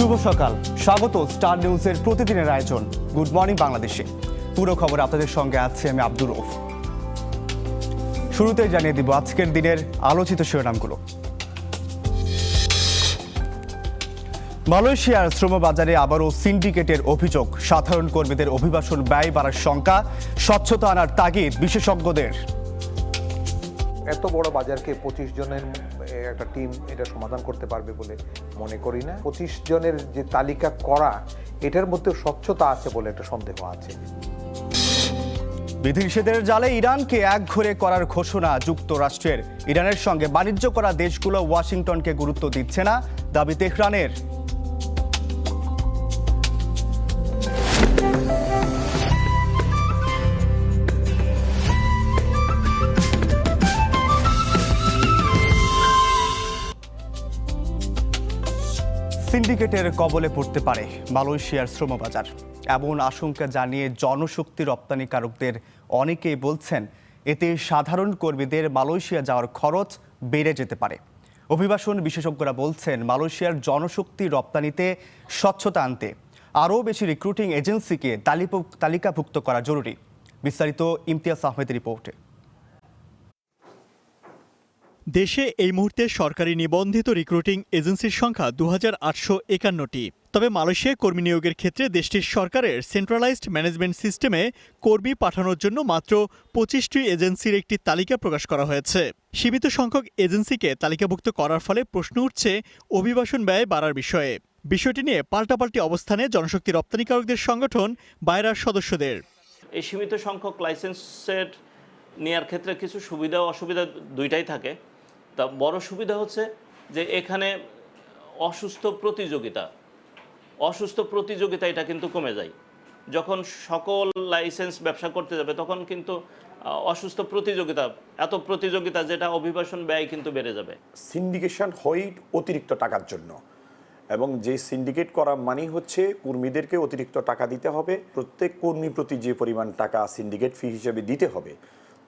শুভ সকাল, স্বাগত স্টার নিউজের প্রতিদিনের আয়োজন গুড মর্নিং বাংলাদেশে। পুরো খবর আপনাদের সঙ্গে আছে আমি আব্দুর রউফ। শুরুতেই জানিয়ে দিব আজকের দিনের আলোচিত শিরোনামগুলো। মালয়েশিয়ার শ্রমবাজারে আবারও সিন্ডিকেটের অভিযোগ, সাধারণ কর্মীদের অভিবাসন ব্যয় বাড়ার শঙ্কা, স্বচ্ছতা আনার তাগিদ বিশেষজ্ঞদের। এত বড় বাজারকে 25 জনের একটা টিম এটা সমাধান করতে পারবে বলে মনে করি না। 25 জনের যে তালিকা করা, এটার মধ্যে স্বচ্ছতা আছে বলে একটা সন্দেহ আছে। বিধিনিষেধের জালে ইরানকে একঘরে করার ঘোষণা যুক্তরাষ্ট্রের। ইরানের সঙ্গে বাণিজ্য করা দেশগুলো ওয়াশিংটনকে গুরুত্ব দিচ্ছে না, দাবি তেহরানের। সিন্ডিকেটের কবলে পড়তে পারে মালয়েশিয়ার শ্রমবাজার, এমন আশঙ্কা জানিয়ে জনশক্তি রপ্তানিকারকদের অনেকেই বলছেন এতে সাধারণ কর্মীদের মালয়েশিয়া যাওয়ার খরচ বেড়ে যেতে পারে। অভিবাসন বিশেষজ্ঞরা বলছেন মালয়েশিয়ার জনশক্তি রপ্তানিতে স্বচ্ছতা আনতে আরও বেশি রিক্রুটিং এজেন্সিকে তালিকাভুক্ত করা জরুরি। বিস্তারিত ইমতিয়াজ আহমেদের রিপোর্টে। দেশে এই মুহূর্তে সরকারি নিবন্ধিত রিক্রুটিং এজেন্সির সংখ্যা 2851টি। তবে মালয়েশিয়ায় কর্মী নিয়োগের ক্ষেত্রে দেশটির সরকারের সেন্ট্রালাইজড ম্যানেজমেন্ট সিস্টেমে কর্মী পাঠানোর জন্য মাত্র 25টি এজেন্সির একটি তালিকা প্রকাশ করা হয়েছে। সীমিত সংখ্যক এজেন্সিকে তালিকাভুক্ত করার ফলে প্রশ্ন উঠছে অভিবাসন ব্যয় বাড়ার বিষয়ে। বিষয়টি নিয়ে পাল্টাপাল্টি অবস্থানে জনশক্তি রপ্তানিকারকদের সংগঠন বায়রার সদস্যদের। এই সীমিত সংখ্যক লাইসেন্সের নেওয়ার ক্ষেত্রে কিছু সুবিধা ও অসুবিধা দুইটাই থাকে। তা বড় সুবিধা হচ্ছে যে এখানে অসুস্থ প্রতিযোগিতা এটা কিন্তু কমে যায়। যখন সকল লাইসেন্স ব্যবসা করতে যাবে তখন কিন্তু এত প্রতিযোগিতা যেটা অভিবাসন ব্যয় কিন্তু বেড়ে যাবে। সিন্ডিকেশন হয় অতিরিক্ত টাকার জন্য, এবং যে সিন্ডিকেট করা মানে হচ্ছে কর্মীদেরকে অতিরিক্ত টাকা দিতে হবে। প্রত্যেক কর্মী প্রতি যে পরিমাণ টাকা সিন্ডিকেট ফি হিসেবে দিতে হবে,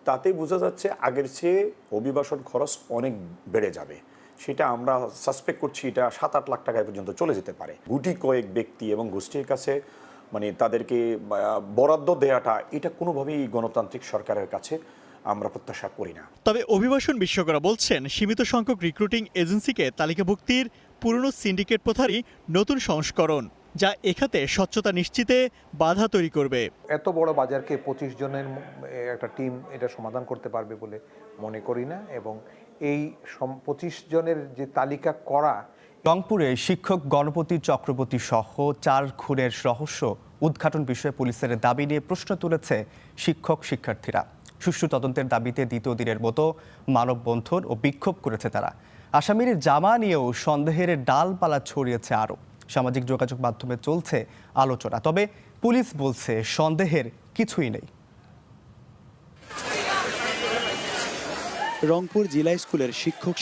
তাতে বোঝা যাচ্ছে আগের চেয়ে অভিবাসন খরচ অনেক বেড়ে যাবে। সেটা আমরা সাসপেক্ট করছি এটা 7-8 লাখ টাকা পর্যন্ত চলে যেতে পারে। গুটি কয়েক ব্যক্তি এবং গোষ্ঠীর কাছে তাদেরকে বরাদ্দ দেওয়াটা এটা কোনোভাবেই গণতান্ত্রিক সরকারের কাছে আমরা প্রত্যাশা করি না। তবে অভিবাসন বিশেষজ্ঞরা বলছেন সীমিত সংখ্যক রিক্রুটিং এজেন্সিকে তালিকাভুক্তির পুরনো সিন্ডিকেট প্রথারই নতুন সংস্করণ, যা এখাতে স্বচ্ছতা নিশ্চিতে বাধা তৈরি করবে। এত বড় বাজারকে 25 জনের একটা টিম এটা সমাধান করতে পারবে বলে মনে করি না, এবং এই 25 জনের যে তালিকা করা। রংপুরে শিক্ষক গণপতি চক্রবর্তী সহ 4 খুনের রহস্য উদ্ঘাটন বিষয়ে পুলিশের দাবি নিয়ে প্রশ্ন তুলেছে শিক্ষার্থীরা। সুষ্ঠু তদন্তের দাবিতে দ্বিতীয় দিনের মতো মানববন্ধন ও বিক্ষোভ করেছে তারা। আসামির জামা নিয়েও সন্দেহের ডালপালা ছড়িয়েছে আরও। সামাজিক যোগাযোগ মাধ্যমে চলছে আলোচনা, তবে পুলিশ বলছে সন্দেহের কিছুই নেই। রংপুর জিলা স্কুলের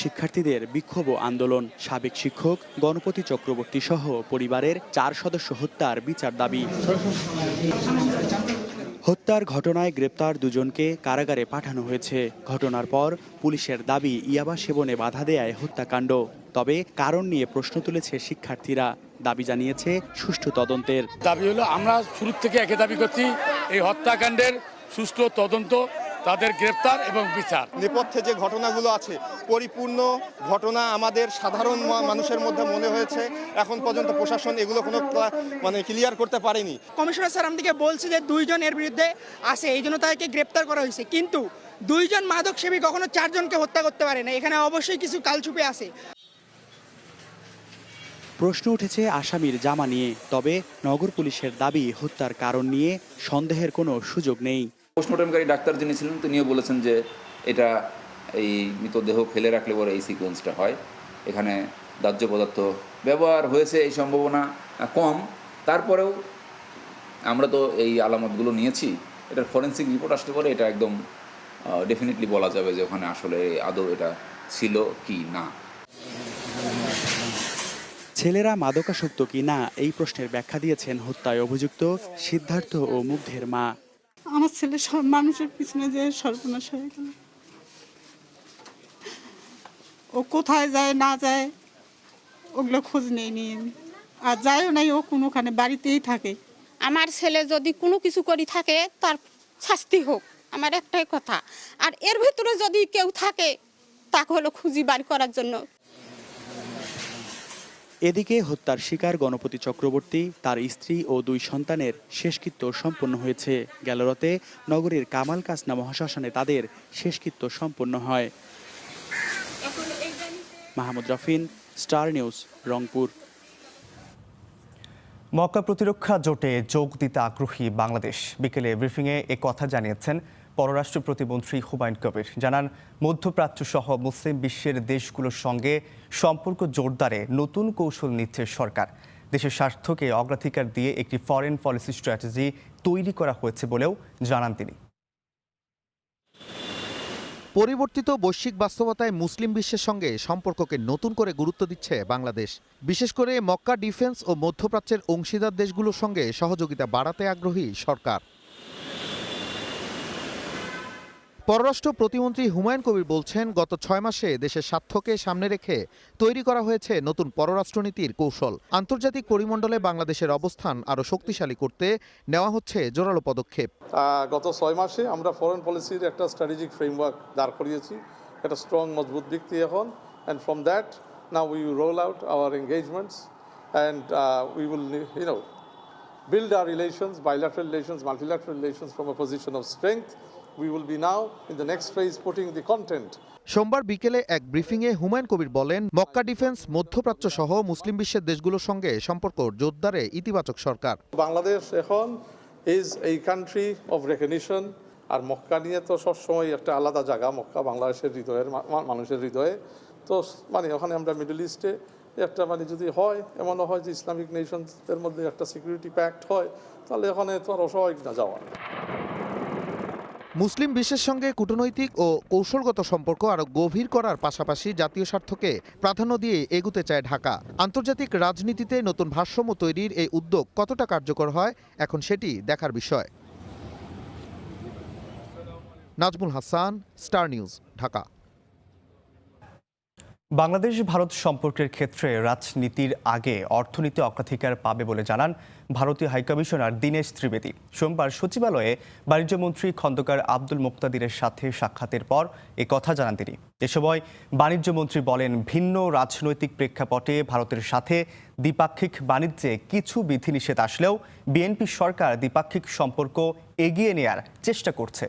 শিক্ষার্থীদের বিক্ষোভ ও আন্দোলন। সাবেক শিক্ষক গণপতি চক্রবর্তী সহ পরিবারের 4 সদস্য হত্যার বিচার দাবি। হত্যার ঘটনায় গ্রেপ্তার 2 জনকে কারাগারে পাঠানো হয়েছে। ঘটনার পর পুলিশের দাবি ইয়াবা সেবনে বাধা দেয়ায় হত্যাকাণ্ড। তবে কারণ নিয়ে প্রশ্ন তুলেছে শিক্ষার্থীরা। দাবি জানিয়েছে সুষ্ঠু তদন্তের। দাবি হলো আমরা শুরু থেকে একই দাবি করছি, এই হত্যাকাণ্ডের সুষ্ঠু তদন্ত, তাদের গ্রেপ্তার এবং বিচার। নেপথ্যে যে ঘটনাগুলো আছে পরিপূর্ণ ঘটনা আমাদের সাধারণ মানুষের মধ্যে মনে হয়েছে। এখন পর্যন্ত প্রশাসন এগুলো কোনো ক্লিয়ার করতে পারেনি। কমিশনার স্যার আমাদেরকে বলছে যে 2 জন এর বিরুদ্ধে আছে, এই জন্য তাকে গ্রেপ্তার করা হয়েছে, কিন্তু 2 জন মাদক সেবী কখনো 4 জনকে হত্যা করতে পারে না। এখানে অবশ্যই কিছু কালছুপে আছে। প্রশ্ন উঠেছে আসামির জামা নিয়ে, তবে নগর পুলিশের দাবি হত্যার কারণ নিয়ে সন্দেহের কোনো সুযোগ নেই। পোস্টমর্টমকারী ডাক্তার যিনি ছিলেন তিনিও বলেছেন যে এটা এই মৃতদেহ ফেলে রাখলে পরে এই সিকোয়েন্সটা হয়। এখানে দাহ্য পদার্থ ব্যবহার হয়েছে এই সম্ভাবনা কম। তারপরেও আমরা তো এই আলামতগুলো নিয়েছি, এটার ফরেন্সিক রিপোর্ট আসতে পারে, এটা একদম ডেফিনেটলি বলা যাবে যে ওখানে আসলে আদৌ এটা ছিল কি না। ছেলেরা মাদকাসক্ত কি না এই প্রশ্নের ব্যাখ্যা দিয়েছেন হত্যায় অভিযুক্ত সিদ্ধার্থ ও মুগ্ধের মা। আমার ছেলে সব মানুষের পিছনে যে সর্বনাশ হয়ে গেল। ও কোথায় যায় না যায় ওগুলো খোঁজ নেই নিয়ে আর যায়ও নাই, ও কোনোখানে বাড়িতেই থাকে। আমার ছেলে যদি কোনো কিছু করি থাকে তার শাস্তি হোক, আমার একটাই কথা। আর এর ভিতরে যদি কেউ থাকে তাকে হলো খুঁজি বার করার জন্য। এদিকে হত্যার শিকার গণপতি চক্রবর্তী, তার স্ত্রী ও 2 সন্তানের শেষকৃত্য সম্পন্ন হয়েছে। গেল রাতে নগরীর কামাল কাসনা মহাশ্মশানে তাদের শেষকৃত্য সম্পন্ন হয়। Mahmud Rafin, star news, Rangpur. Mecca প্রতিরক্ষা জোটে যোগ দিতে আগ্রহী বাংলাদেশ। বিকেলে ব্রিফিংয়ে এ কথা জানিয়েছেন পররাষ্ট্র প্রতিমন্ত্রী হুমায়ুন কবির। জানান, মধ্যপ্রাচ্য সহ মুসলিম বিশ্বের দেশগুলোর সঙ্গে সম্পর্ক জোরদারে নতুন কৌশল নিচ্ছে সরকার। দেশের স্বার্থকে অগ্রাধিকার দিয়ে একটি ফরেন পলিসি স্ট্র্যাটেজি তৈরি করা হয়েছে বলেও জানান তিনি। পরিবর্তিত বৈশ্বিক বাস্তবতায় মুসলিম বিশ্বের সঙ্গে সম্পর্ককে নতুন করে গুরুত্ব দিচ্ছে বাংলাদেশ। বিশেষ করে মক্কা ডিফেন্স ও মধ্যপ্রাচ্যের অংশীদার দেশগুলোর সঙ্গে সহযোগিতা বাড়াতে আগ্রহী সরকার। পররাষ্ট্র প্রতিমন্ত্রী হুমায়ুন কবির বলছেন, গত 6 মাসে দেশের স্বার্থকে সামনে রেখে তৈরি করা হয়েছে নতুন পররাষ্ট্রনীতির কৌশল। আন্তর্জাতিক পরিমণ্ডলে বাংলাদেশের অবস্থান আরও শক্তিশালী করতে নেওয়া হচ্ছে জোরালো পদক্ষেপ। গত 6 মাসে আমরা ফরেন পলিসির একটা স্ট্র্যাটেজিক ফ্রেমওয়ার্ক দাঁড় করিয়েছি, একটা স্ট্রং মজবুত ভিত্তি এখন। And from that now we roll out hour engagements and we will build our relations, bilateral relations, multilateral relations from a position of strength. We will be now in the next phase putting the content. সোমবার বিকেলে এক ব্রিফিংয়ে হুমায়ুন কবির বলেন, Mecca defence মধ্যপ্রাচ্য সহ মুসলিম বিশ্বের দেশগুলোর সঙ্গে সম্পর্ক জোরদারে ইতিবাচক সরকার। বাংলাদেশ এখন ইজ এই কান্ট্রি অফ রেকগনিশন। আর মক্কা নিয়ে তো সবসময় একটা আলাদা জায়গা, মক্কা বাংলাদেশের হৃদয়ের মানুষের হৃদয়ে। তো ওখানে আমরা মিডল ইস্টে একটা যদি হয়, এমনও হয় যে ইসলামিক নেশনসের মধ্যে একটা সিকিউরিটি প্যাক্ট হয়, তাহলে এখানে তো আর অসহায় না যাওয়া। মুসলিম বিশ্বের সঙ্গে কূটনৈতিক ও কৌশলগত সম্পর্ক আরও গভীর করার পাশাপাশি জাতীয় স্বার্থকে প্রাধান্য দিয়ে এগুতে চায় ঢাকা। আন্তর্জাতিক রাজনীতিতে নতুন ভারসাম্য তৈরির এই উদ্যোগ কতটা কার্যকর হয়, এখন সেটি দেখার বিষয়। Nazmul Hasan, star news, Dhaka. বাংলাদেশ ভারত সম্পর্কের ক্ষেত্রে রাজনীতির আগে অর্থনীতি অগ্রাধিকার পাবে বলে জানান ভারতীয় হাইকমিশনার দীনেশ ত্রিবেদী। সোমবার সচিবালয়ে বাণিজ্যমন্ত্রী খন্দকার আব্দুল মুক্তাদিরের সাথে সাক্ষাতের পর এ কথা জানান তিনি। এ সময় বাণিজ্যমন্ত্রী বলেন, ভিন্ন রাজনৈতিক প্রেক্ষাপটে ভারতের সাথে দ্বিপাক্ষিক বাণিজ্যে কিছু বিধিনিষেধ আসলেও বিএনপি সরকার দ্বিপাক্ষিক সম্পর্ক এগিয়ে নেয়ার চেষ্টা করছে।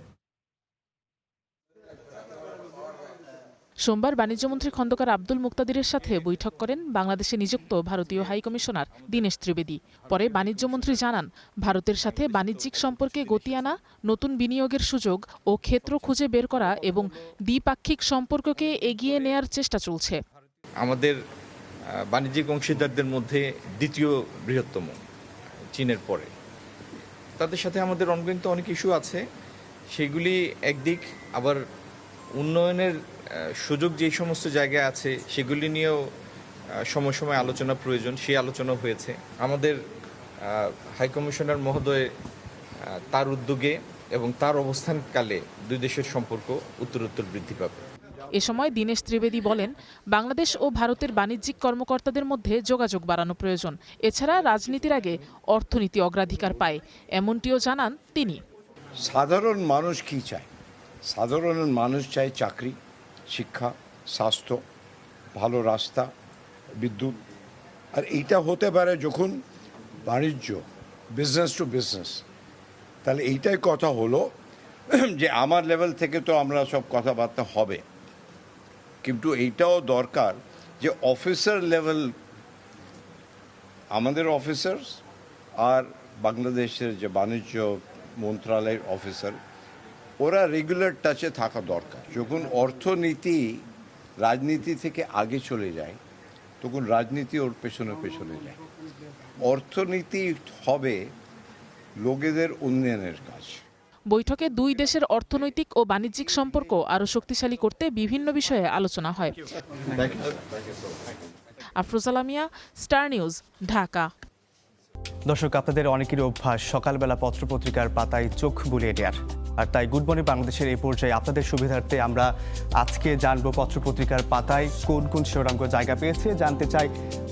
সোমবার বাণিজ্যমন্ত্রী খন্দকার আব্দুল মুক্তাদিরের সাথে বৈঠক করেন বাংলাদেশে নিযুক্ত ভারতীয় হাইকমিশনার দীনেশ ত্রিবেদী। পরে বাণিজ্যমন্ত্রী জানান, ভারতের সাথে বাণিজ্যিক সম্পর্কে গতি আনা, নতুন বিনিয়োগের সুযোগ ও ক্ষেত্র খুঁজে বের করা এবং দ্বিপাক্ষিক সম্পর্ককে এগিয়ে নেয়ার চেষ্টা চলছে। আমাদের বাণিজ্যিক অংশীদারদের মধ্যে দ্বিতীয় বৃহত্তম চীনের পরে, তাদের সাথে আমাদের অনগোয়িং তো অনেক ইস্যু আছে। সেগুলি একদিক, আবার উন্নয়নের সুযোগ যে সমস্ত জায়গায় আছে সেগুলি নিয়েও সময় সময় আলোচনা প্রয়োজন। সেই আলোচনা হয়েছে। আমাদের হাইকমিশনার মহোদয় তার উদ্যোগে এবং তার অবস্থানকালে দুই দেশের সম্পর্ক উত্তরোত্তর বৃদ্ধি পাবে। এ সময় দীনেশ ত্রিবেদী বলেন, বাংলাদেশ ও ভারতের বাণিজ্যিক কর্মকর্তাদের মধ্যে যোগাযোগ বাড়ানো প্রয়োজন। এছাড়া রাজনীতির আগে অর্থনীতি অগ্রাধিকার পায়, এমনটিও জানান তিনি। সাধারণ মানুষ কি চায়? সাধারণ মানুষ চায় চাকরি, শিক্ষা, স্বাস্থ্য, ভালো রাস্তা, বিদ্যুৎ। আর এইটা হতে পারে যখন বাণিজ্য, বিজনেস টু বিজনেস। তাহলে এইটাই কথা হলো যে আমার লেভেল থেকে তো আমরা সব কথাবার্তা হবে, কিন্তু এইটাও দরকার যে অফিসার লেভেল, আমাদের অফিসার্স আর বাংলাদেশের যে বাণিজ্য মন্ত্রণালয়ের অফিসার, ওরা রেগুলার টাচে থাকা দরকার। যখন অর্থনীতি রাজনীতি থেকে আগে চলে যায়, তখন রাজনীতি ওর পেছনে পেছনে যায়। অর্থনীতি হবে লোকেদের উন্নয়নের কাজ। বৈঠকে দুই দেশের অর্থনৈতিক ও বাণিজ্যিক সম্পর্ক আরও শক্তিশালী করতে বিভিন্ন বিষয়ে আলোচনা হয়। Afroza Lamia, star news, Dhaka. দর্শক, আপনাদের অনেকেরই অভ্যাস সকালবেলা পত্রপত্রিকার পাতায় চোখ বুলিয়ে দেওয়ার। আর তাই গুড মর্নিং বাংলাদেশের এই পর্যায়ে আপনাদের সুবিধার্থে আমরা আজকে জানবো পত্রপত্রিকার পাতায় কোন কোন শিরোনামগুলো জায়গা পেয়েছে। জানতে চাই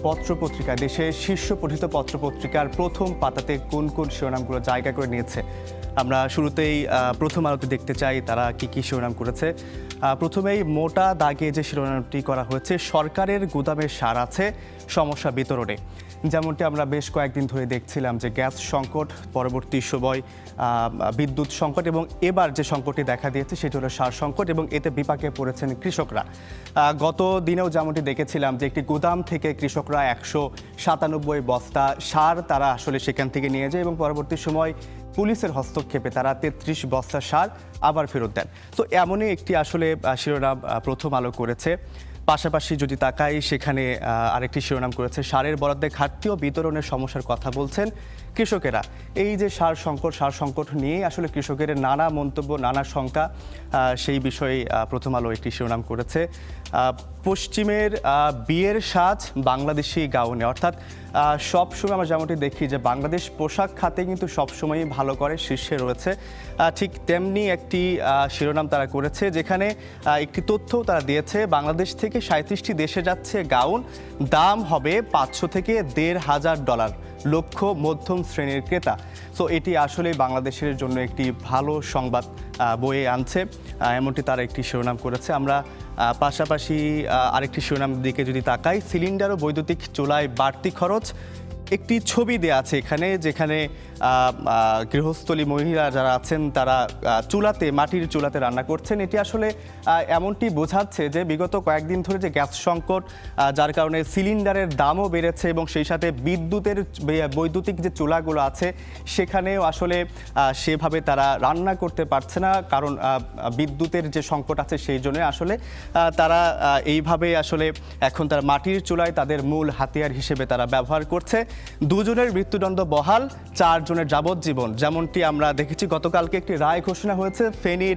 পত্রপত্রিকা, দেশের শীর্ষ পঠিত পত্রপত্রিকার প্রথম পাতাতে কোন কোন শিরোনামগুলো জায়গা করে নিয়েছে। আমরা শুরুতেই প্রথম আলোতে দেখতে চাই তারা কি কি শিরোনাম করেছে। প্রথমেই মোটা দাগে যে শিরোনামটি করা হয়েছে, সরকারের গুদামে সার আছে, সমস্যা বিতরণে। যেমনটি আমরা বেশ কয়েকদিন ধরে দেখছিলাম যে গ্যাস সংকট, পরবর্তী সময় বিদ্যুৎ সংকট এবং এবার যে সংকটটি দেখা দিয়েছে সেটি হলো সার সংকট, এবং এতে বিপাকে পড়েছেন কৃষকরা। গত দিনেও যেমনটি দেখেছিলাম যে একটি গুদাম থেকে কৃষকরা 197 বস্তা সার তারা আসলে সেখান থেকে নিয়ে যায় এবং পরবর্তী সময় পুলিশের হস্তক্ষেপে তারা 33 বস্তা সার আবার ফেরত দেন। তো এমনই একটি আসলে শিরোনাম প্রথম আলো করেছে। পাশাপাশি যদি তাকাই সেখানে আরেকটি শিরোনাম করেছে, সারের বরাদ্দে ঘাটতি ও বিতরণের সমস্যার কথা বলছেন কৃষকেরা। এই যে সার সংকট নিয়ে আসলে কৃষকের নানা মন্তব্য, নানা শঙ্কা, সেই বিষয়ে প্রথম আলো একটি শিরোনাম করেছে। পশ্চিমের বিয়ের সাজ বাংলাদেশি গাউনে, অর্থাৎ সবসময় আমরা যেমনটি দেখি যে বাংলাদেশ পোশাক খাতে কিন্তু সবসময়ই ভালো করে, শীর্ষে রয়েছে। ঠিক তেমনি একটি শিরোনাম তারা করেছে যেখানে একটি তথ্যও তারা দিয়েছে, বাংলাদেশ থেকে 37টি দেশে যাচ্ছে গাউন, দাম হবে $500 থেকে $1,500, লক্ষ্য মধ্যম শ্রেণীর ক্রেতা। সো এটি আসলে বাংলাদেশের জন্য একটি ভালো সংবাদ বয়ে আনছে, এমনটি তারা একটি শিরোনাম করেছে। আমরা পাশাপাশি আরেকটি শিরোনাম দিকে যদি তাকাই, সিলিন্ডার ও বৈদ্যুতিক চুলায় বাড়তি খরচ, একটি ছবি দেওয়া আছে এখানে যেখানে গৃহস্থলী মহিলা যারা আছেন তারা মাটির চুলাতে রান্না করছেন। এটি আসলে এমনটি বোঝাচ্ছে যে বিগত কয়েকদিন ধরে যে গ্যাস সংকট, যার কারণে সিলিন্ডারের দামও বেড়েছে এবং সেই সাথে বৈদ্যুতিক যে চুলাগুলো আছে সেখানেও আসলে সেভাবে তারা রান্না করতে পারছে না, কারণ বিদ্যুতের যে সংকট আছে সেই জন্য আসলে তারা এইভাবে আসলে এখন তারা মাটির চুলায় তাদের মূল হাতিয়ার হিসেবে তারা ব্যবহার করছে। 2 জনের মৃত্যুদণ্ড বহাল, 4 জনের যাবজ্জীবন। যেমনটি আমরা দেখেছি গতকালকে একটি রায় ঘোষণা হয়েছে ফেনীর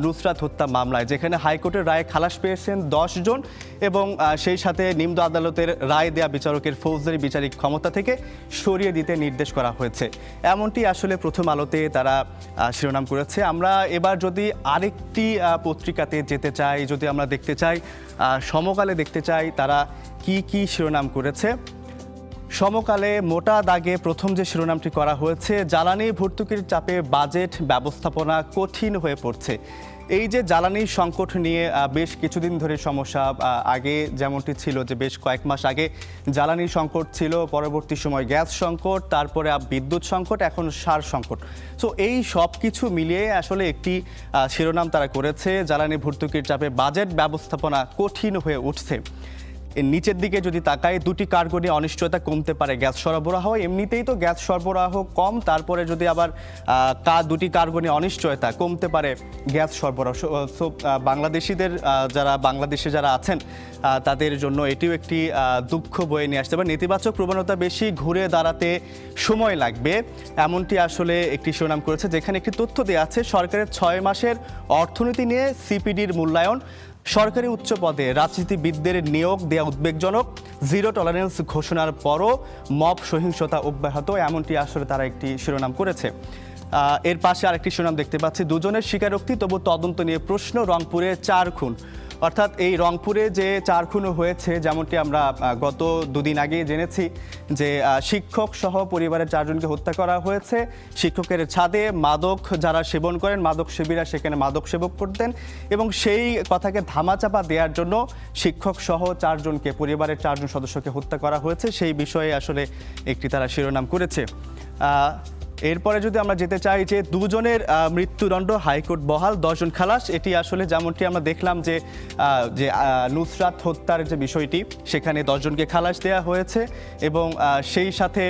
নুসরাত হত্যা মামলায়, যেখানে হাইকোর্টের রায়ে খালাস পেয়েছেন 10 জন এবং সেই সাথে নিম্ন আদালতের রায় দেয়া বিচারকের ফৌজদারি বিচারিক ক্ষমতা থেকে সরিয়ে দিতে নির্দেশ করা হয়েছে। এমনটি আসলে প্রথম আলোতে তারা শিরোনাম করেছে। আমরা এবার যদি আরেকটি পত্রিকাতে যেতে চাই, যদি আমরা দেখতে চাই সমকালে দেখতে চাই তারা কি কি শিরোনাম করেছে। সমকালে মোটা দাগে প্রথম যে শিরোনামটি করা হয়েছে, জ্বালানি ভর্তুকির চাপে বাজেট ব্যবস্থাপনা কঠিন হয়ে পড়ছে। এই যে জ্বালানি সংকট নিয়ে বেশ কিছুদিন ধরে সমস্যা, আগে যেমনটি ছিল যে বেশ কয়েক মাস আগে জ্বালানি সংকট ছিল, পরবর্তী সময় গ্যাস সংকট, তারপরে বিদ্যুৎ সংকট, এখন সার সংকট। সো এই সব কিছু মিলিয়ে আসলে একটি শিরোনাম তারা করেছে, জ্বালানি ভর্তুকির চাপে বাজেট ব্যবস্থাপনা কঠিন হয়ে উঠছে। নিচের দিকে যদি তাকাই, 2টি কার্গো নিয়ে অনিশ্চয়তা, কমতে পারে গ্যাস সরবরাহ। এমনিতেই তো গ্যাস সরবরাহ কম, তারপরে যদি আবার 2টি কার্গো নিয়ে অনিশ্চয়তা, কমতে পারে গ্যাস সরবরাহ। সো বাংলাদেশিদের বাংলাদেশে যারা আছেন তাদের জন্য এটিও একটি দুঃখ বয়ে নিয়ে আসতে পারে। নেতিবাচক প্রবণতা বেশি, ঘুরে দাঁড়াতে সময় লাগবে, এমনটি আসলে একটি শিরোনাম করেছে, যেখানে একটি তথ্য দেওয়া আছে সরকারের 6 মাসের অর্থনীতি নিয়ে সিপিডির মূল্যায়ন। সরকারি উচ্চ পদে রাজনীতিবিদদের নিয়োগ দেয়া উদ্বেগজনক, 0 টলারেন্স ঘোষণার পরও মব সহিংসতা অব্যাহত, এমনটি আসলে তারা একটি শিরোনাম করেছে। এর পাশে আরেকটি শিরোনাম দেখতে পাচ্ছি, 2 জনের স্বীকারোক্তি তবু তদন্ত নিয়ে প্রশ্ন, রংপুরে 4 খুন। অর্থাৎ এই রংপুরে যে 4 খুন হয়েছে, যেমনটি আমরা গত 2 দিন আগে জেনেছি যে শিক্ষক সহ পরিবারের 4 জনকে হত্যা করা হয়েছে। শিক্ষকের ছাদে মাদক যারা সেবন করেন, মাদক সেবীরা সেখানে মাদক সেবক করতেন এবং সেই কথাকে ধামাচাপা দেওয়ার জন্য শিক্ষক সহ 4 জনকে, পরিবারের 4 জন সদস্যকে হত্যা করা হয়েছে। সেই বিষয়ে আসলে একটি তারা শিরোনাম করেছে। এরপরে যদি আমরা যেতে চাই যে 2 জনের মৃত্যুদণ্ড, হাইকোর্ট বহাল, 10 জন খালাস। এটি আসলে যেমনটি আমরা দেখলাম যে নুসরাত হত্যার যে বিষয়টি, সেখানে 10 জনকে খালাস দেওয়া হয়েছে এবং সেই সাথে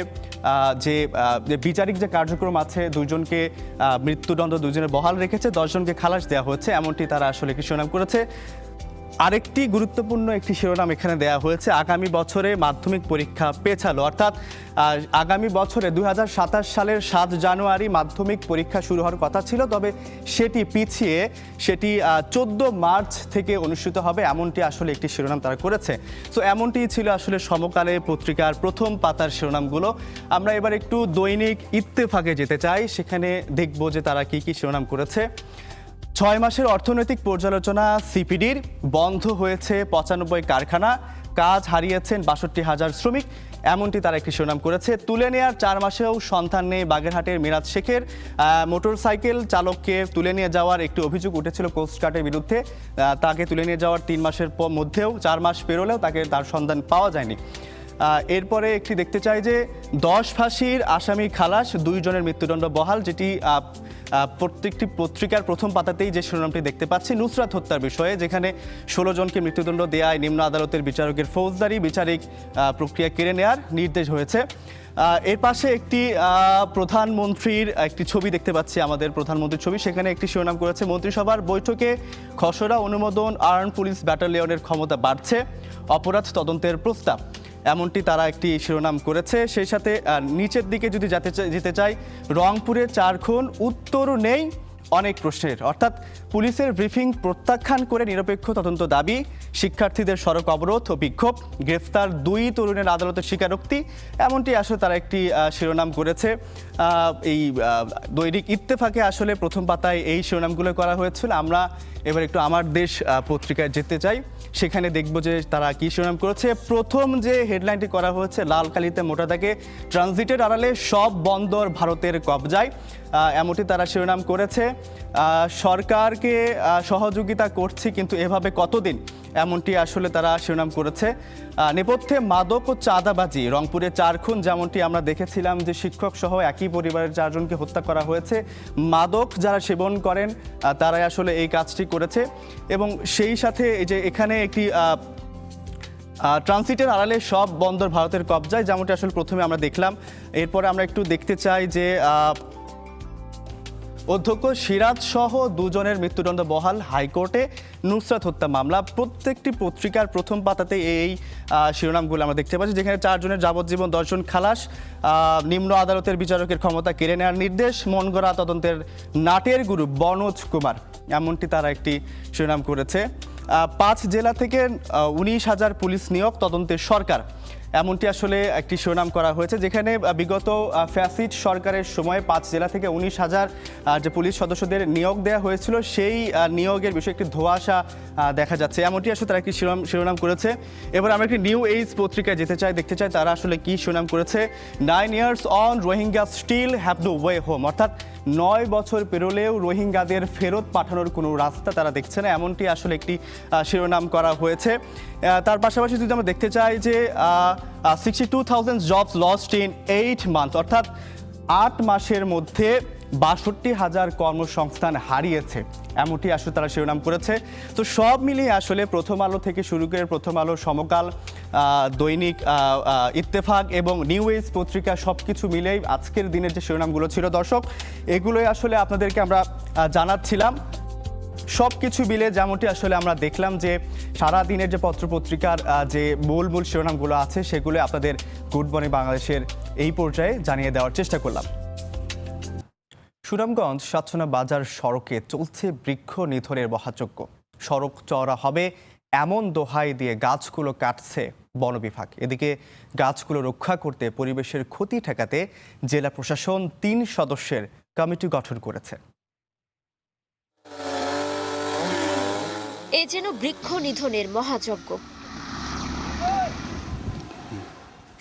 যে বিচারিক যে কার্যক্রম আছে, 2 জনকে মৃত্যুদণ্ড, 2 জনের বহাল রেখেছে, 10 জনকে খালাস দেওয়া হয়েছে, এমনটি তারা আসলে কি শিরোনাম করেছে। আরেকটি গুরুত্বপূর্ণ একটি শিরোনাম এখানে দেয়া হয়েছে, আগামী বছরে মাধ্যমিক পরীক্ষা পেছালো। অর্থাৎ আগামী বছরে 2027 সালের 7 জানুয়ারি মাধ্যমিক পরীক্ষা শুরু হওয়ার কথা ছিল, তবে সেটি পিছিয়ে 14 মার্চ থেকে অনুষ্ঠিত হবে, এমনটি আসলে একটি শিরোনাম তারা করেছে। সো এমনটি ছিল আসলে সমকালে পত্রিকার প্রথম পাতার শিরোনামগুলো। আমরা এবার একটু দৈনিক ইত্তেফাকে যেতে চাই, সেখানে দেখব যে তারা কি কি শিরোনাম করেছে। 6 মাসের অর্থনৈতিক পর্যালোচনা সিপিডির, বন্ধ হয়েছে 95 কারখানা, কাজ হারিয়েছেন 62,000 শ্রমিক, এমনটি তারা একটি শিরোনাম করেছে। তুলে নেওয়ার 4 মাসেও সন্ধান নেই বাগেরহাটের মিরাজ শেখের, মোটরসাইকেল চালককে তুলে নিয়ে যাওয়ার একটি অভিযোগ উঠেছিল কোস্টগার্ডের বিরুদ্ধে, তাকে তুলে নিয়ে যাওয়ার 3 মাসের মধ্যেও 4 মাস পেরোলেও তার সন্ধান পাওয়া যায়নি। এরপরে একটি দেখতে চাই যে 10 ফাঁসির আসামি খালাস, 2 জনের মৃত্যুদণ্ড বহাল, যেটি প্রত্যেকটি পত্রিকার প্রথম পাতাতেই যে শিরোনামটি দেখতে পাচ্ছি নুসরাত হত্যার বিষয়ে, যেখানে 16 জনকে মৃত্যুদণ্ড দেয়ায় নিম্ন আদালতের বিচারকের ফৌজদারি বিচারিক প্রক্রিয়া কেড়ে নেওয়ার নির্দেশ হয়েছে। এর পাশে একটি প্রধানমন্ত্রীর একটি ছবি দেখতে পাচ্ছি, আমাদের প্রধানমন্ত্রীর ছবি, সেখানে একটি শিরোনাম করেছে মন্ত্রিসভার বৈঠকে খসড়া অনুমোদন, আর্ম পুলিশ ব্যাটালিয়নের ক্ষমতা বাড়ছে, অপরাধ তদন্তের প্রস্তাব, এমনটি তারা একটি শিরোনাম করেছে। সেই সাথে নিচের দিকে যদি যেতে চাই, রংপুরে 4 খুন, উত্তর নেই অনেক প্রশ্নের, অর্থাৎ পুলিশের ব্রিফিং প্রত্যাখ্যান করে নিরপেক্ষ তদন্ত দাবি, শিক্ষার্থীদের সড়ক অবরোধ ও বিক্ষোভ, গ্রেফতার 2 তরুণের আদালতের স্বীকারোক্তি, এমনটি আসলে তারা একটি শিরোনাম করেছে। এই দৈনিক ইত্তেফাকে আসলে প্রথম পাতায় এই শিরোনামগুলো করা হয়েছিল। আমরা এবার একটু আমার দেশ পত্রিকায় যেতে চাই, সেখানে দেখব যে তারা কি শিরোনাম করেছে। প্রথম যে হেডলাইনটি করা হয়েছে, লাল কালিতে মোটা দাগে ট্রানজিটের আড়ালে সব বন্দর ভারতের কবজায়, এমনটি তারা শিরোনাম করেছে। সরকারকে সহযোগিতা করছি কিন্তু এভাবে কতদিন, এমনটি আসলে তারা শিরোনাম করেছে। নেপথ্যে মাদক ও চাঁদাবাজি, রংপুরে 4 খুন, যেমনটি আমরা দেখেছিলাম যে শিক্ষক সহ একই পরিবারের 4 জনকে হত্যা করা হয়েছে। মাদক যারা সেবন করেন তারাই আসলে এই কাজটি করেছে। এবং সেই সাথে এই যে এখানে একটি ট্রানজিটের আড়ালে সব বন্দর ভারতের কবজায়, যেমনটি আসলে প্রথমে আমরা দেখলাম। এরপরে আমরা একটু দেখতে চাই যে অধ্যক্ষ সিরাজ সহ 2 জনের মৃত্যুদণ্ড বহাল হাইকোর্টে, নুসরাত হত্যা মামলা। প্রত্যেকটি পত্রিকার প্রথম পাতাতে এই শিরোনামগুলো আমরা দেখতে পাচ্ছি, যেখানে 4 জনের যাবজ্জীবন, 10 জন খালাস, নিম্ন আদালতের বিচারকের ক্ষমতা কেড়ে নেওয়ার নির্দেশ, মনগড়া তদন্তের নাটের গুরু বনোজ কুমার, এমনটি তারা একটি শিরোনাম করেছে। 5 জেলা থেকে 19,000 পুলিশ নিয়োগ, তদন্তের সরকার, এমনটি আসলে একটি শিরোনাম করা হয়েছে, যেখানে বিগত ফ্যাসিড সরকারের সময় 5 জেলা থেকে 19,000 যে পুলিশ সদস্যদের নিয়োগ দেওয়া হয়েছিল, সেই নিয়োগের বিষয়ে একটি ধোঁয়াশা দেখা যাচ্ছে, এমনটি আসলে তারা একটি শিরোনাম করেছে। এবার আমরা একটি নিউ এজ পত্রিকায় যেতে চাই, দেখতে চাই তারা আসলে কি শিরোনাম করেছে। 9 years on, Rohingya still have no way home, অর্থাৎ 9 বছর পেরোলেও রোহিঙ্গাদের ফেরত পাঠানোর কোনো রাস্তা তারা দেখছে না, এমনটি আসলে একটি শিরোনাম করা হয়েছে। তার পাশাপাশি যদি আমরা দেখতে চাই যে 62,000 জবস লস্ট ইন 8 months, অর্থাৎ 8 মাসের মধ্যে 62,000 কর্মসংস্থান হারিয়েছে, এমনটি আসলে তারা শিরোনাম করেছে। তো সব মিলিয়ে আসলে প্রথম আলো থেকে শুরু করে প্রথম আলো, সমকাল, দৈনিক ইত্তেফাক এবং নিউ এজ পত্রিকা, সব কিছু মিলেই আজকের দিনের যে শিরোনামগুলো ছিল দর্শক, এগুলোই আসলে আপনাদেরকে আমরা জানাচ্ছিলাম। সব কিছু মিলে যেমনটি আসলে আমরা দেখলাম যে সারা দিনের যে পত্রপত্রিকার যে মূল শিরোনামগুলো আছে, সেগুলো আপনাদের গুড মর্নিং বাংলাদেশের এই পর্যায়ে জানিয়ে দেওয়ার চেষ্টা করলাম। সুনামগঞ্জ সাতছনা বাজার সড়কে চলছে বৃক্ষ নিধনের মহাযজ্ঞ। সড়ক চওড়া হবে এমন দোহাই দিয়ে গাছগুলো কাটছে বন বিভাগ। এদিকে গাছগুলো রক্ষা করতে, পরিবেশের ক্ষতি ঠেকাতে জেলা প্রশাসন 3 সদস্যের কমিটি গঠন করেছে। এ যেন বৃক্ষ নিধনের মহাযজ্ঞ।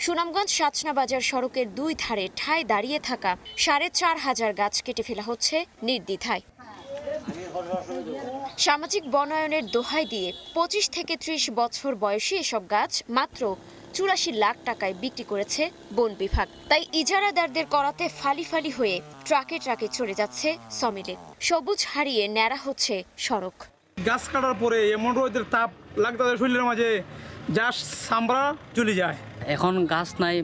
সুনামগঞ্জ সাতছনা বাজার সড়কের 2 ধারে ঠায় দাঁড়িয়ে থাকা 4,500 গাছ কেটে ফেলা হচ্ছে নির্দ্বিধায়। সামাজিক বনায়নের দোহাই দিয়ে 25 থেকে 30 বছর বয়সী এসব গাছ মাত্র 84 লাখ টাকায় বিক্রি করেছে বন বিভাগ। তাই ইজারাদারদের করাতে ফালি ফালি হয়ে ট্রাকে ট্রাকে চলে যাচ্ছে সমিলে। সবুজ হারিয়ে ন্যাড়া হচ্ছে সড়ক। গাছ কাটার পরে এমন রোদের তাপ লাগতে শরীরের মাঝে যা সামরা চলে যায়। এখন গাছ নাই,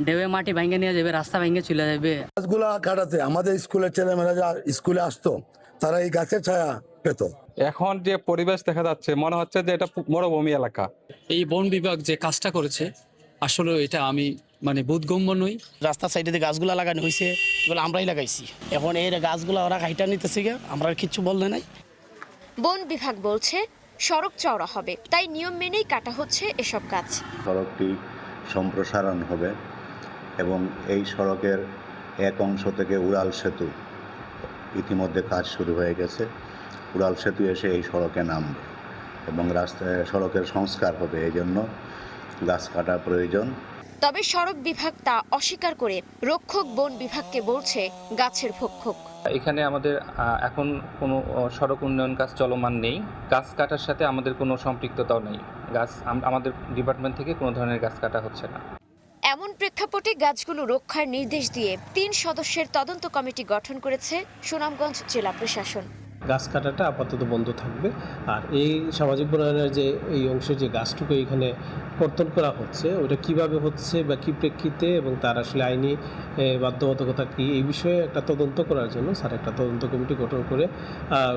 দেবে মাটি ভেঙে নিয়ে যাবে, রাস্তা ভেঙে চলে যাবে। গাছগুলা কাটাতে আমাদের স্কুলের ছেলেমেয়েরা যা স্কুলে আসতো, তারা এই গাছের ছায়া পেত। এখন যে পরিবেশ দেখা যাচ্ছে মনে হচ্ছে যে এটা মরুভূমি এলাকা। এই বন বিভাগ যে কাজটা করেছে আসলে এটা আমি বোধগম্য নই। রাস্তার সাইডে গাছগুলা লাগানো হয়েছে, এগুলো আমরাই লাগাইছি। এখন এই গাছগুলা ওরা কাইটা নিতেছে, আমরা কিচ্ছু বললে নাই। বন বিভাগ বলছে সড়ক চওড়া হবে, তাই নিয়ম মেনেই কাটা হচ্ছে এসব গাছ। সড়কটি সম্প্রসারণ হবে এবং এই সড়কের এক অংশ থেকে উড়াল সেতু ইতিমধ্যে কাজ শুরু হয়ে গেছে। উড়াল সেতু এসে এই সড়কে নামবে এবং সড়কের সংস্কার হবে, এই জন্য গাছ কাটা প্রয়োজন। তবে সড়ক বিভাগ তা অস্বীকার করে রক্ষক বন বিভাগকে বলছে গাছের ভক্ষক। এখানে আমাদের এখন কোনো সড়ক উন্নয়ন কাজ চলমান নেই, গাছ কাটার সাথে আমাদের কোনো সম্পৃক্ততাও নেই। আমাদের ডিপার্টমেন্ট থেকে কোনো ধরনের গাছ কাটা হচ্ছে না। এমন প্রেক্ষাপটে গাছগুলো রক্ষার নির্দেশ দিয়ে 3 সদস্যের তদন্ত কমিটি গঠন করেছে সুনামগঞ্জ জেলা প্রশাসন। গাছ কাটাটা আপাতত বন্ধ থাকবে, আর এই সামাজিক বনায়নের যে এই অংশে যে গাছটুকু এখানে কর্তন করা হচ্ছে ওটা কিভাবে হচ্ছে বা কী প্রেক্ষিতে এবং তার আসলে আইনি বাধ্যবাধকতা কী, এই বিষয়ে একটা তদন্ত করার জন্য স্যার একটা তদন্ত কমিটি গঠন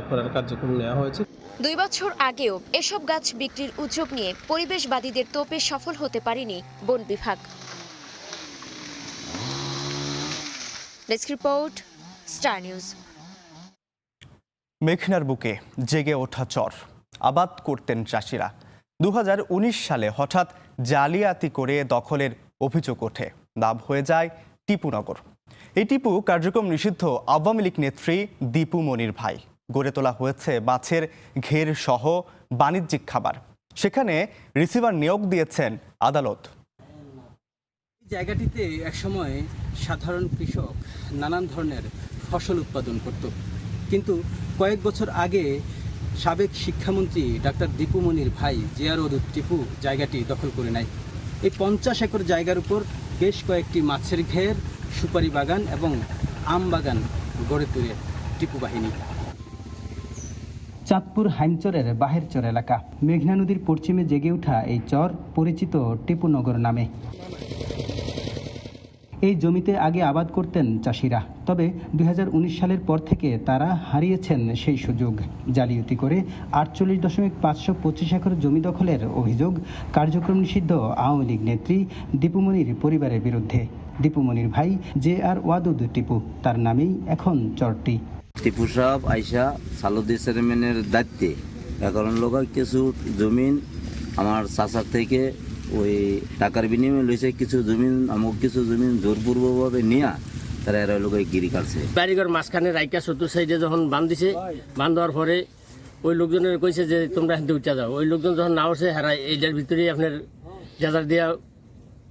করার কার্যক্রম নেওয়া হয়েছে। 2 বছর আগেও এসব গাছ বিক্রির উদ্যোগ নিয়ে পরিবেশবাদীদের তোপে সফল হতে পারেনি বন বিভাগ। Desk report, star news. মেঘনার বুকে জেগে ওঠা চর আবাদ করতেন চাষিরা। 2019 সালে হঠাৎ জালিয়াতি করে দখলের অভিযোগ ওঠে, নাম হয়ে যায় টিপুনগর। এই টিপু কার্যক্রম নিষিদ্ধ আওয়ামী লীগ নেত্রী দীপু মনির ভাই। গড়ে তোলা হয়েছে মাছের ঘের সহ বাণিজ্যিক খাবার, সেখানে রিসিভার নিয়োগ দিয়েছেন আদালত। জায়গাটিতে একসময় সাধারণ কৃষক নানান ধরনের ফসল উৎপাদন করত, কিন্তু কয়েক বছর আগে সাবেক শিক্ষামন্ত্রী ডাক্তার দীপু মনির ভাই জিয়ারউদ্দিন টিপু জায়গাটি দখল করে নেয়। এই 50 একর জায়গার উপর বেশ কয়েকটি মাছের ঘের, সুপারি বাগান এবং আম বাগান গড়ে তোলে টিপু বাহিনী। চাঁদপুর হাইমচরের বাহেরচর এলাকা, মেঘনা নদীর পশ্চিমে জেগে ওঠা এই চর পরিচিত টিপুনগর নামে। এই জমিতে আগে আবাদ করতেন চাষিরা, তবে 2019 সালের পর থেকে তারা হারিয়েছেন সেই সুযোগ। জালিয়াতি করে 48.525 একর জমি দখলের অভিযোগ কার্যক্রম নিষিদ্ধ আওয়ামী লীগ নেত্রী দীপু মনির পরিবারের বিরুদ্ধে। দীপু মনির ভাই JR ওয়াদুদ টিপু, তার নামেই এখন চরটি। টিপু সাহেব আইসা সালুদ্দি চেয়ারম্যানের দায়িত্বে এখন লোক কিছু জমিন আমার চাচার থেকে ওই টাকার বিনিময়ে লইছে, কিছু জমিন আমাকে কিছু জমিন জোরপূর্বকভাবে নিয়ে তারা এরা লোক গিরি কাটছে। বাড়িঘর মাঝখানে রাইকা চতুর সাইডে যখন বান দিছে, বান দেওয়ার পরে ওই লোকজনের কইছে যে তোমরা এখান থেকে উঠে যাও। ওই লোকজন যখন না উঠছে হারা এইটার ভিতরেই আপনার ডেজার দিয়া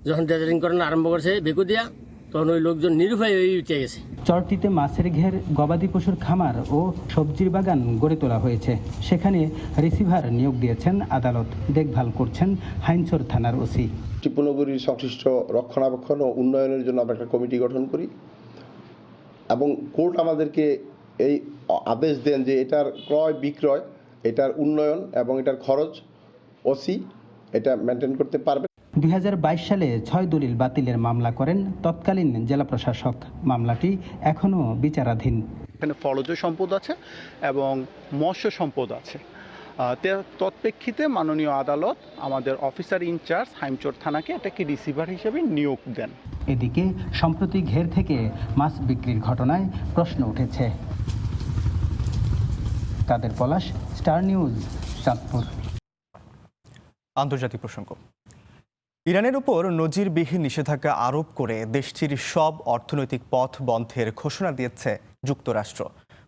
যখন ডেজারিং করেন আরম্ভ করছে বেকু দিয়া, তখন ওই লোকজন নিরুপায় উঠে গেছে। চরটিতে মাছের ঘের, গবাদি পশুর খামার ও সবজির বাগান গড়ে তোলা হয়েছে, সেখানে রিসিভার নিয়োগ দিয়েছেন আদালত। দেখভাল করছেন হাইমচর থানার ওসি। টিপুনগরীর সংশ্লিষ্ট রক্ষণাবেক্ষণ ও উন্নয়নের জন্য আমরা একটা কমিটি গঠন করি এবং কোর্ট আমাদেরকে এই আদেশ দেন যে এটার ক্রয় বিক্রয়, এটার উন্নয়ন এবং এটার খরচ ওসি এটা মেনটেন করতে পারবে। 2022 সালে 6 দলিল বাতিলের মামলা করেন তৎকালীন জেলা প্রশাসক। মামলাটি এখনও বিচারাধীন। এখানে ফলজ সম্পদ আছে এবং মৎস্য সম্পদ আছে। তৎপ্রেক্ষিতে মাননীয় আদালত আমাদের অফিসার ইনচার্জ হাইমচর থানাকে এটাকে রিসিভার হিসেবে নিয়োগ দেন। এদিকে সম্প্রতি ঘের থেকে মাছ বিক্রির ঘটনায় প্রশ্ন উঠেছে। কাদের পলাশ, স্টার নিউজ, চাঁদপুর। আন্তর্জাতিক প্রসঙ্গ। ইরানের উপর নজিরবিহীন নিষেধাজ্ঞা আরোপ করে দেশটির সব অর্থনৈতিক পথ বন্ধের ঘোষণা দিয়েছে যুক্তরাষ্ট্র।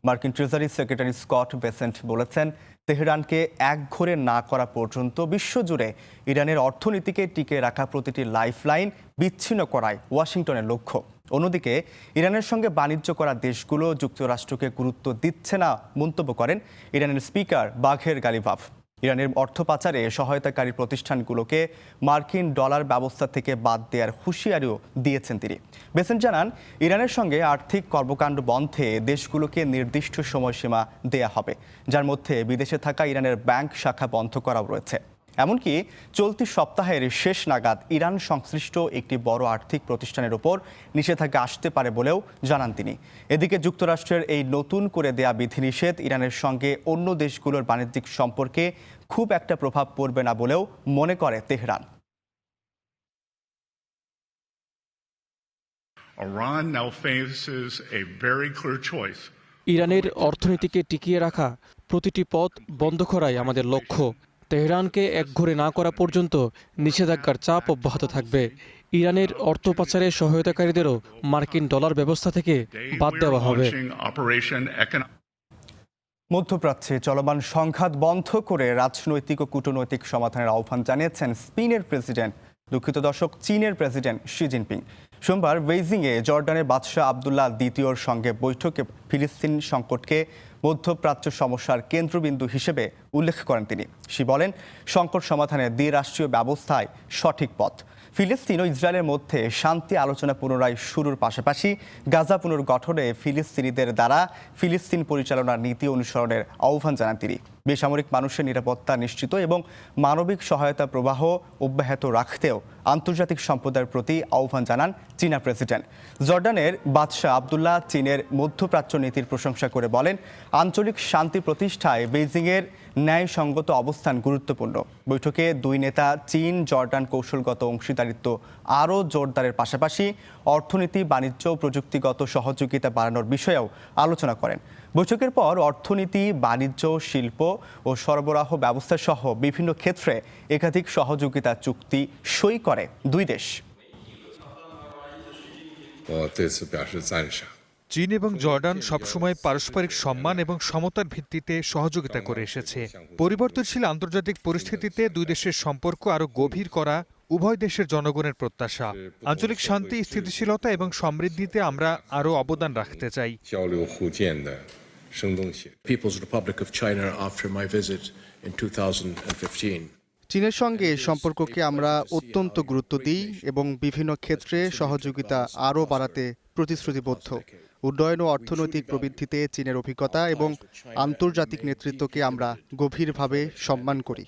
মার্কিন ট্রেজারি সেক্রেটারি স্কট বেসেন্ট বলেছেন, তেহরানকে একঘরে না করা পর্যন্ত বিশ্বজুড়ে ইরানের অর্থনীতিকে টিকে রাখা প্রতিটি লাইফলাইন বিচ্ছিন্ন করাই ওয়াশিংটনের লক্ষ্য। অন্যদিকে ইরানের সঙ্গে বাণিজ্য করা দেশগুলো যুক্তরাষ্ট্রকে গুরুত্ব দিচ্ছে না মন্তব্য করেন ইরানের স্পিকার বাঘের গালিবাফ। ইরানের অর্থ পাচারে সহায়তাকারী প্রতিষ্ঠানগুলোকে মার্কিন ডলার ব্যবস্থা থেকে বাদ দেওয়ার হুঁশিয়ারিও দিয়েছেন তিনি। বেসেন্ট জানান, ইরানের সঙ্গে আর্থিক কর্মকাণ্ড বন্ধে দেশগুলোকে নির্দিষ্ট সময়সীমা দেয়া হবে, যার মধ্যে বিদেশে থাকা ইরানের ব্যাংক শাখা বন্ধ করাও রয়েছে। এমনকি চলতি সপ্তাহের শেষ নাগাদ ইরান সংশ্লিষ্ট একটি বড় আর্থিক প্রতিষ্ঠানের ওপর নিষেধাজ্ঞা আসতে পারে বলেও জানান তিনি। এদিকে যুক্তরাষ্ট্রের এই নতুন করে দেয়া বিধিনিষেধ ইরানের সঙ্গে অন্য দেশগুলোর বাণিজ্যিক সম্পর্কে খুব একটা প্রভাব পড়বে না বলেও মনে করে Tehran. Iran now faces a very clear choice. ইরানের অর্থনীতিকে টিকিয়ে রাখা, প্রতিটি পথ বন্ধ করাই আমাদের লক্ষ্য। তেহরানকে একঘরে না করা পর্যন্ত নিষেধাজ্ঞার চাপ অব্যাহত থাকবে। ইরানের অর্থ পাচারে সহায়তাকারীদেরও মার্কিন ডলার ব্যবস্থা থেকে বাদ দেওয়া হবে। মধ্যপ্রাচ্যে চলমান সংঘাত বন্ধ করে রাজনৈতিক ও কূটনৈতিক সমাধানের আহ্বান জানিয়েছেন চীনের প্রেসিডেন্ট শি জিনপিং। সোমবার বেইজিংয়ে জর্ডানের বাদশাহ আবদুল্লাহ দ্বিতীয়র সঙ্গে বৈঠকে ফিলিস্তিন সংকটকে মধ্যপ্রাচ্য সমস্যার কেন্দ্রবিন্দু হিসেবে উল্লেখ করেন তিনি। শি বলেন, সংকট সমাধানে দ্বিরাষ্ট্রীয় ব্যবস্থায় সঠিক পথ। ফিলিস্তিন ও ইসরায়েলের মধ্যে শান্তি আলোচনা পুনরায় শুরুর পাশাপাশি গাজা পুনর্গঠনে ফিলিস্তিনিদের দ্বারা ফিলিস্তিন পরিচালনার নীতি অনুসরণের আহ্বান জানান তিনি। বেসামরিক মানুষের নিরাপত্তা নিশ্চিত এবং মানবিক সহায়তা প্রবাহ অব্যাহত রাখতেও আন্তর্জাতিক সম্প্রদায়ের প্রতি আহ্বান জানান চীনা প্রেসিডেন্ট। জর্ডানের বাদশাহ আবদুল্লাহ চীনের মধ্যপ্রাচ্য নীতির প্রশংসা করে বলেন, আঞ্চলিক শান্তি প্রতিষ্ঠায় বেইজিংয়ের ন্যায়সঙ্গত অবস্থান গুরুত্বপূর্ণ। বৈঠকে দুই নেতা চীন জর্ডান কৌশলগত অংশীদারিত্ব আরও জোরদারের পাশাপাশি অর্থনীতি, বাণিজ্য ও প্রযুক্তিগত সহযোগিতা বাড়ানোর বিষয়েও আলোচনা করেন। বৈঠকের পর অর্থনীতি, বাণিজ্য, শিল্প ও সরবরাহ ব্যবস্থা সহ বিভিন্ন ক্ষেত্রে একাধিক সহযোগিতা চুক্তি সই করে দুই দেশ। চীন এবং জর্ডান সবসময় পারস্পরিক সম্মান এবং সমতার ভিত্তিতে সহযোগিতা করে এসেছে। পরিবর্তনশীল আন্তর্জাতিক পরিস্থিতিতে দুই দেশের সম্পর্ক আরও গভীর করা উভয় দেশের জনগণের প্রত্যাশা। আঞ্চলিক শান্তি, স্থিতিশীলতা এবং সমৃদ্ধিতে আমরা আরও অবদান রাখতে চাই। People's Republic of China after my visit in 2015. চীনের সঙ্গে সম্পর্ককে আমরা অত্যন্ত গুরুত্ব দিই এবং বিভিন্ন ক্ষেত্রে সহযোগিতা আরও বাড়াতে প্রতিশ্রুতিবদ্ধ। উন্নয়ন ও অর্থনৈতিক প্রবৃদ্ধিতে চীনের অভিজ্ঞতা এবং আন্তর্জাতিক নেতৃত্বকে আমরা গভীরভাবে সম্মান করি।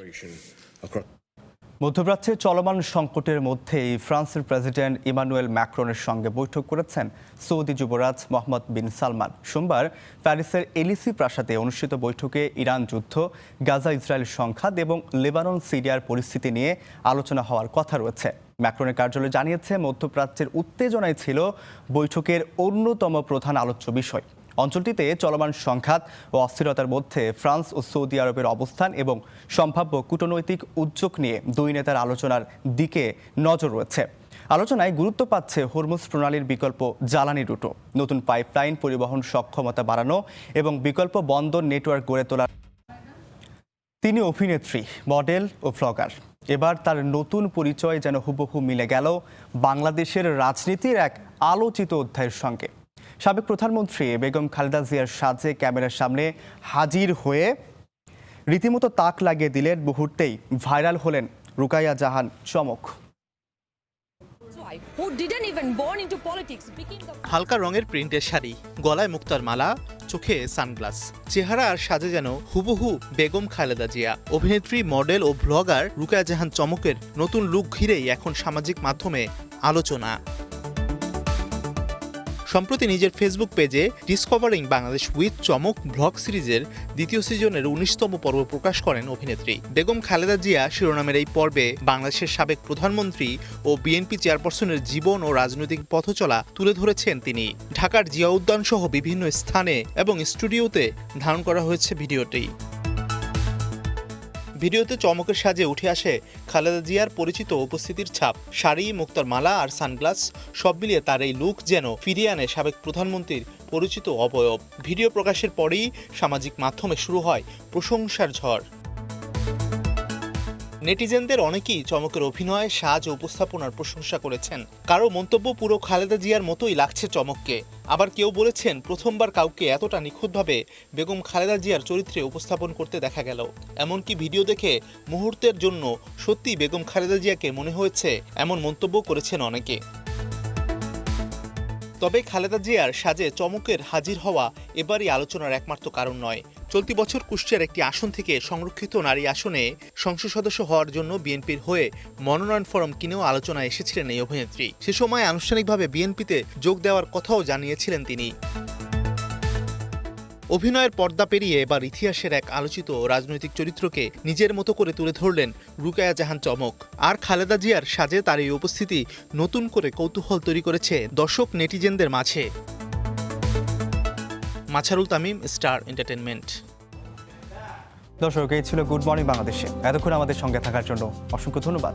মধ্যপ্রাচ্যে চলমান সংকটের মধ্যেই ফ্রান্সের প্রেসিডেন্ট ইমানুয়েল ম্যাক্রনের সঙ্গে বৈঠক করেছেন সৌদি যুবরাজ মোহাম্মদ বিন সালমান। সোমবার প্যারিসের এলিসি প্রাসাদে অনুষ্ঠিত বৈঠকে ইরান যুদ্ধ, গাজা ইসরায়েল সংঘাত এবং লেবানন সিরিয়ার পরিস্থিতি নিয়ে আলোচনা হওয়ার কথা রয়েছে। ম্যাক্রনের কার্যালয় জানিয়েছে, মধ্যপ্রাচ্যের উত্তেজনাই ছিল বৈঠকের অন্যতম প্রধান আলোচ্য বিষয়। অঞ্চলটিতে চলমান সংঘাত ও অস্থিরতার মধ্যে ফ্রান্স ও সৌদি আরবের অবস্থান এবং সম্ভাব্য কূটনৈতিক উদ্যোগ নিয়ে দুই নেতার আলোচনার দিকে নজর রয়েছে। আলোচনায় গুরুত্ব পাচ্ছে হরমুজ প্রণালীর বিকল্প জ্বালানি রুটও, নতুন পাইপলাইন, পরিবহন সক্ষমতা বাড়ানো এবং বিকল্প বন্দর নেটওয়ার্ক গড়ে তোলা। তিনি অভিনেত্রী, মডেল ও ব্লগার। এবার তার নতুন পরিচয় যেন হুবহু মিলে গেল বাংলাদেশের রাজনীতির এক আলোচিত অধ্যায়ের সঙ্গে। সাবেক প্রধানমন্ত্রী বেগম খালেদা জিয়ার সাজে ক্যামেরার সামনে হাজির হয়ে রীতিমতো তাক লাগিয়ে দিলেন। মুহূর্তেই ভাইরাল হলেন রুকাইয়া জাহান চমক। হালকা রঙের প্রিন্টের শাড়ি, গলায় মুক্তার মালা, চোখে সানগ্লাস, চেহারা আর সাজে যেন হুবহু বেগম খালেদা জিয়া। অভিনেত্রী, মডেল ও ব্লগার রুকাইয়া জাহান চমকের নতুন লুক ঘিরেই এখন সামাজিক মাধ্যমে আলোচনা। সম্প্রতি নিজের ফেসবুক পেজে ডিসকভারিং বাংলাদেশ উইথ চমক ব্লগ সিরিজের দ্বিতীয় সিজনের 19তম পর্ব প্রকাশ করেন অভিনেত্রী। বেগম খালেদা জিয়া শিরোনামের এই পর্বে বাংলাদেশের সাবেক প্রধানমন্ত্রী ও বিএনপি চেয়ারপারসনের জীবন ও রাজনৈতিক পথচলা তুলে ধরেছেন তিনি। ঢাকার জিয়া উদ্যান সহ বিভিন্ন স্থানে এবং স্টুডিওতে ধারণ করা হয়েছে ভিডিওটি। ভিডিওতে চমকের সাজে উঠে আসে খালেদা জিয়ার পরিচিত উপস্থিতির ছাপ। শাড়ি, মুক্তার মালা আর সানগ্লাস সব মিলিয়ে তার এই লুক যেন ফিরিয়ে আনে সাবেক প্রধানমন্ত্রীর পরিচিত অবয়ব। ভিডিও প্রকাশের পরেই সামাজিক মাধ্যমে শুরু হয় প্রশংসার ঝড়। নেটিজেনদের অনেকেই চমকের অভিনয়, সাজ ও উপস্থাপনার প্রশংসা করেছেন। কারো মন্তব্য, পুরো খালেদা জিয়ার মতোই লাগছে চমককে। আবার কেউ বলেছেন, প্রথমবার কাউকে এতটা নিখুঁতভাবে বেগম খালেদা জিয়ার চরিত্রে উপস্থাপন করতে দেখা গেল। এমনকি ভিডিও দেখে মুহূর্তের জন্য সত্যি বেগম খালেদা জিয়াকে মনে হয়েছে, এমন মন্তব্য করেছেন অনেকে। তবে খালেদা জিয়ার সাজে চমকের হাজির হওয়া এবারই আলোচনার একমাত্র কারণ নয়। চলতি বছর কুষ্টিয়ার একটি আসন থেকে সংরক্ষিত নারী আসনে সংসদ সদস্য হওয়ার জন্য বিএনপির হয়ে মনোনয়ন ফরম কিনেও আলোচনায় এসেছিলেন এই অভিনেত্রী। সে সময় আনুষ্ঠানিকভাবে বিএনপিতে যোগ দেওয়ার কথাও জানিয়েছিলেন তিনি। অভিনয়ের পর্দা পেরিয়ে এবার ইতিহাসের এক আলোচিত রাজনৈতিক চরিত্রকে নিজের মতো করে তুলে ধরলেন রুকায়া জাহান চমক। আর খালেদা জিয়ার সাজে তার এই উপস্থিতি নতুন করে কৌতূহল তৈরি করেছে দর্শক নেটিজেনদের মাঝে। মাছারুল তামিম, স্টার এন্টারটেইনমেন্ট। দর্শক, এই ছিল গুড মর্নিং বাংলাদেশে। এতক্ষণ আমাদের সঙ্গে থাকার জন্য অসংখ্য ধন্যবাদ।